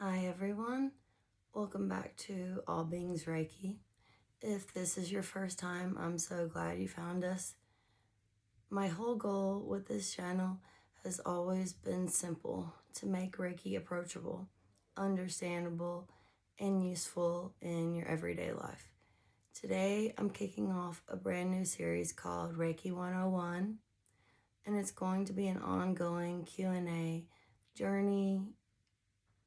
Hi everyone, welcome back to All Beings Reiki. If this is your first time, I'm so glad you found us. My whole goal with this channel has always been simple: to make Reiki approachable, understandable, and useful in your everyday life. Today, I'm kicking off a brand new series called Reiki 101, and it's going to be an ongoing Q&A journey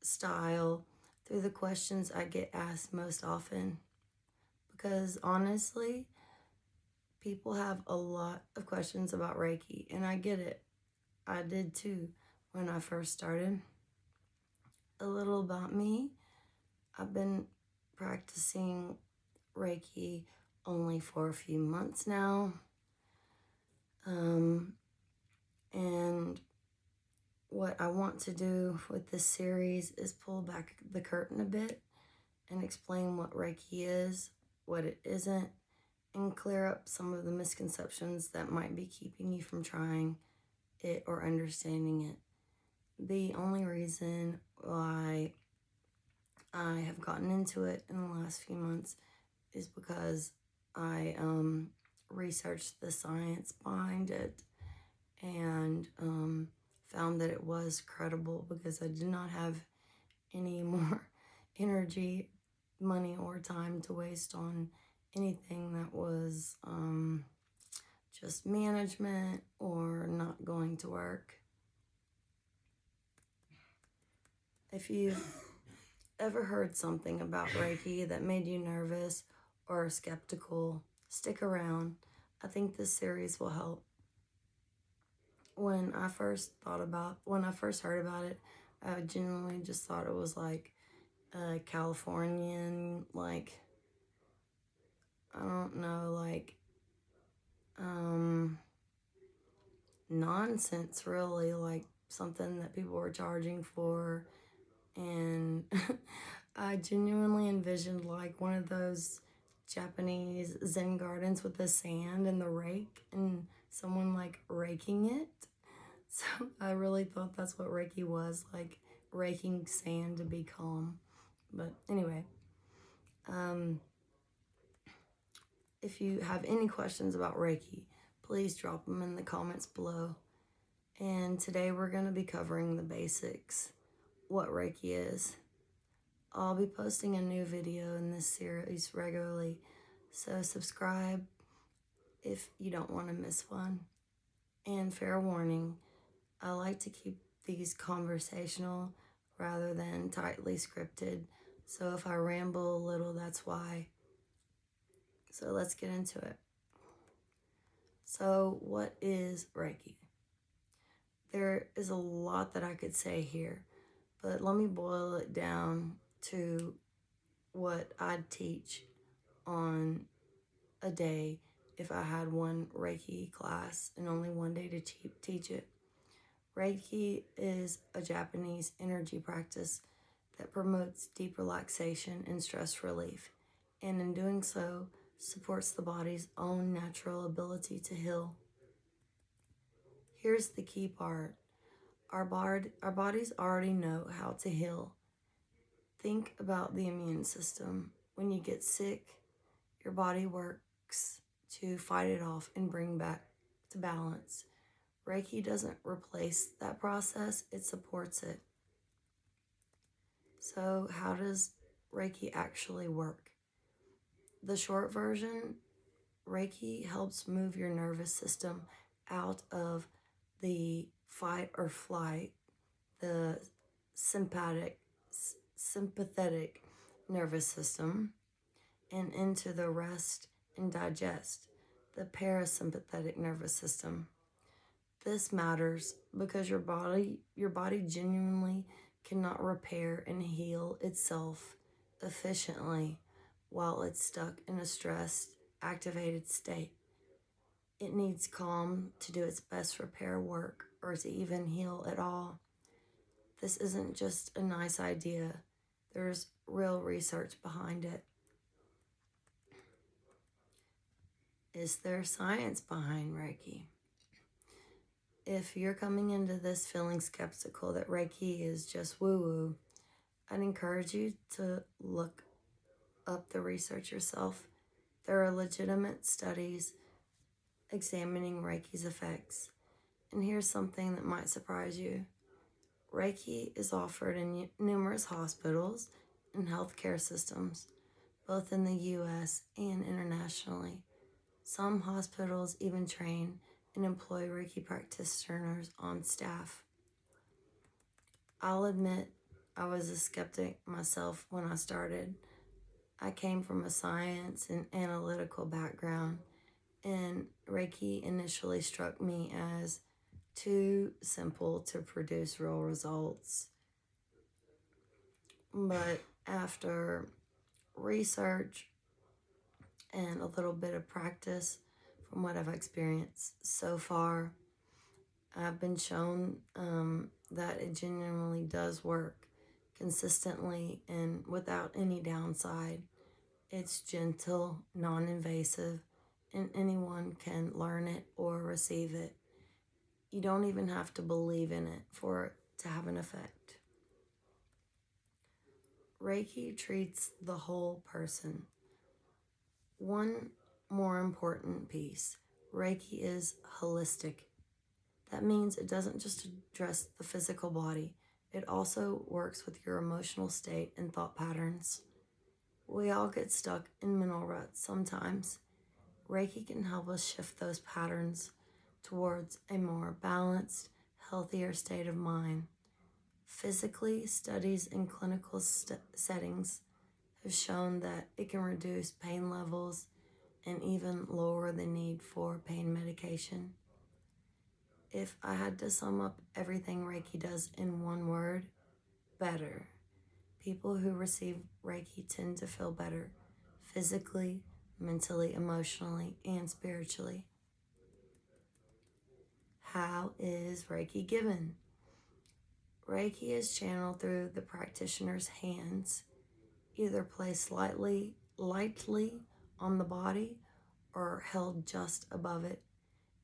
style through the questions I get asked most often. Because honestly, people have a lot of questions about Reiki, and I get it. I did too when I first started. A little about me: I've been practicing Reiki only for a few months now. And what I want to do with this series is pull back the curtain a bit and explain what Reiki is, what it isn't, and clear up some of the misconceptions that might be keeping you from trying it or understanding it. The only reason why I have gotten into it in the last few months is because I researched the science behind it and found that it was credible, because I did not have any more energy, money, or time to waste on anything that was just management or not going to work. If you've ever heard something about Reiki that made you nervous or skeptical, stick around. I think this series will help. When I first heard about it, I genuinely just thought it was like a Californian, like, I don't know, like, nonsense, really, like something that people were charging for. And I genuinely envisioned like one of those Japanese Zen gardens with the sand and the rake and someone like raking it. So I really thought that's what Reiki was, like raking sand to be calm. But anyway, if you have any questions about Reiki, please drop them in the comments below. And today we're going to be covering the basics: what Reiki is. I'll be posting a new video in this series regularly, so subscribe if you don't want to miss one. And fair warning, I like to keep these conversational rather than tightly scripted, so if I ramble a little, that's why. So let's get into it. So what is Reiki? There is a lot that I could say here, but let me boil it down to what I'd teach on a day if I had one Reiki class and only one day to teach it. Reiki is a Japanese energy practice that promotes deep relaxation and stress relief, and in doing so, supports the body's own natural ability to heal. Here's the key part: our bodies already know how to heal. Think about the immune system. When you get sick, your body works to fight it off and bring back to balance. Reiki doesn't replace that process, it supports it. So how does Reiki actually work? The short version: Reiki helps move your nervous system out of the fight or flight, the sympathetic nervous system, and into the rest and digest, the parasympathetic nervous system. This matters because your body genuinely cannot repair and heal itself efficiently while it's stuck in a stressed, activated state. It needs calm to do its best repair work, or to even heal at all. This isn't just a nice idea. There's real research behind it. Is there science behind Reiki? If you're coming into this feeling skeptical that Reiki is just woo-woo, I'd encourage you to look up the research yourself. There are legitimate studies examining Reiki's effects. And here's something that might surprise you. Reiki is offered in numerous hospitals and healthcare systems, both in the US and internationally. Some hospitals even train and employ Reiki practitioners on staff. I'll admit I was a skeptic myself when I started. I came from a science and analytical background, and Reiki initially struck me as too simple to produce real results. But after research and a little bit of practice from what I've experienced so far, I've been shown that it genuinely does work consistently and without any downside. It's gentle, non-invasive, and anyone can learn it or receive it. You don't even have to believe in it for it to have an effect. Reiki treats the whole person. One more important piece, Reiki is holistic. That means it doesn't just address the physical body, it also works with your emotional state and thought patterns. We all get stuck in mental ruts sometimes. Reiki can help us shift those patterns towards a more balanced, healthier state of mind. Physically, studies in clinical settings have shown that it can reduce pain levels and even lower the need for pain medication. If I had to sum up everything Reiki does in one word, better. People who receive Reiki tend to feel better physically, mentally, emotionally, and spiritually. How is Reiki given? Reiki is channeled through the practitioner's hands, either placed lightly on the body or held just above it.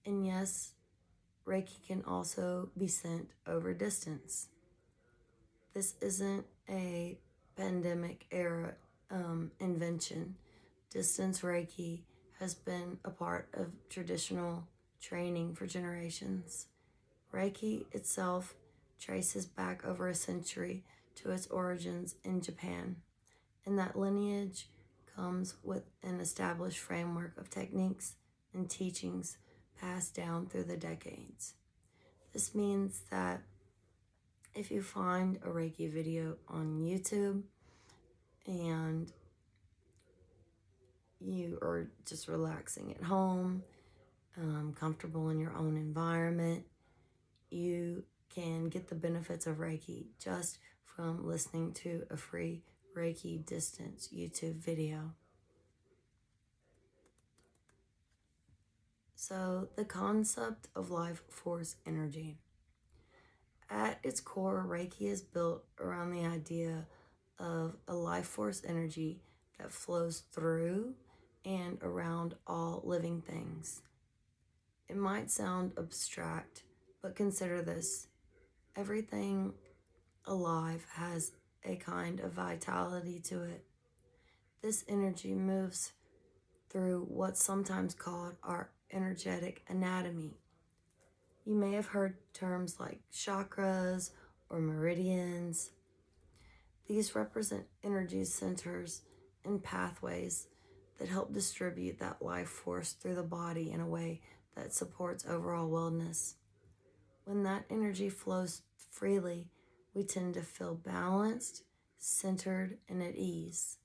And yes, Reiki can also be sent over distance. This isn't a pandemic era invention. Distance Reiki has been a part of traditional training for generations. Reiki itself traces back over a century to its origins in Japan, and that lineage comes with an established framework of techniques and teachings passed down through the decades. This means that if you find a Reiki video on YouTube and you are just relaxing at home, comfortable in your own environment, you can get the benefits of Reiki just from listening to a free Reiki distance YouTube video. So, the concept of life force energy. At its core, Reiki is built around the idea of a life force energy that flows through and around all living things. It might sound abstract, but consider this. Everything alive has a kind of vitality to it. This energy moves through what's sometimes called our energetic anatomy. You may have heard terms like chakras or meridians. These represent energy centers and pathways that help distribute that life force through the body in a way that supports overall wellness. When that energy flows freely, we tend to feel balanced, centered, and at ease.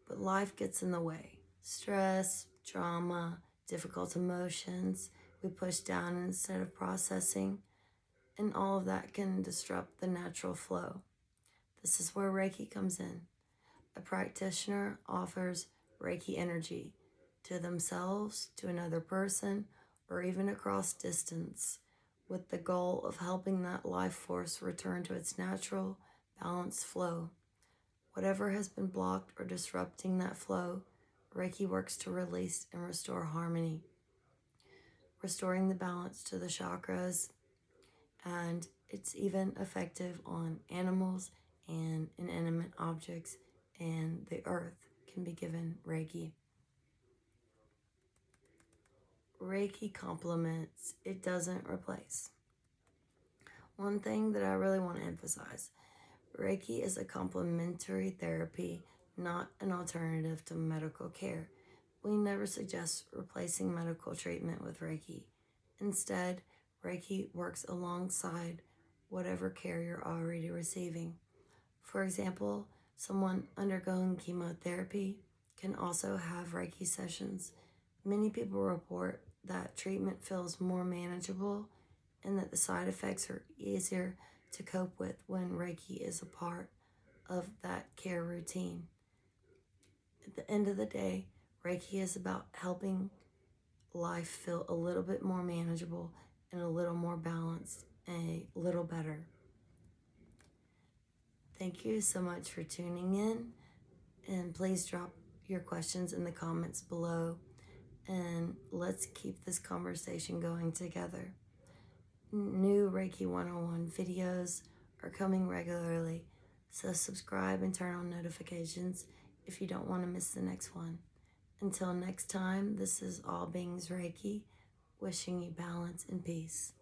But life gets in the way. Stress, trauma, difficult emotions, we push down instead of processing, and all of that can disrupt the natural flow. This is where Reiki comes in. A practitioner offers Reiki energy to themselves, to another person, or even across distance, with the goal of helping that life force return to its natural, balanced flow. Whatever has been blocked or disrupting that flow, Reiki works to release and restore harmony, restoring the balance to the chakras, and it's even effective on animals and inanimate objects and the earth can be given Reiki. Reiki complements, it doesn't replace. One thing that I really want to emphasize, Reiki is a complementary therapy, not an alternative to medical care. We never suggest replacing medical treatment with Reiki. Instead, Reiki works alongside whatever care you're already receiving. For example, someone undergoing chemotherapy can also have Reiki sessions. Many people report that treatment feels more manageable and that the side effects are easier to cope with when Reiki is a part of that care routine. At the end of the day, Reiki is about helping life feel a little bit more manageable and a little more balanced and a little better. Thank you so much for tuning in, and please drop your questions in the comments below, and let's keep this conversation going together. New Reiki 101 videos are coming regularly, so subscribe and turn on notifications if you don't want to miss the next one. Until next time, this is All Beings Reiki, wishing you balance and peace.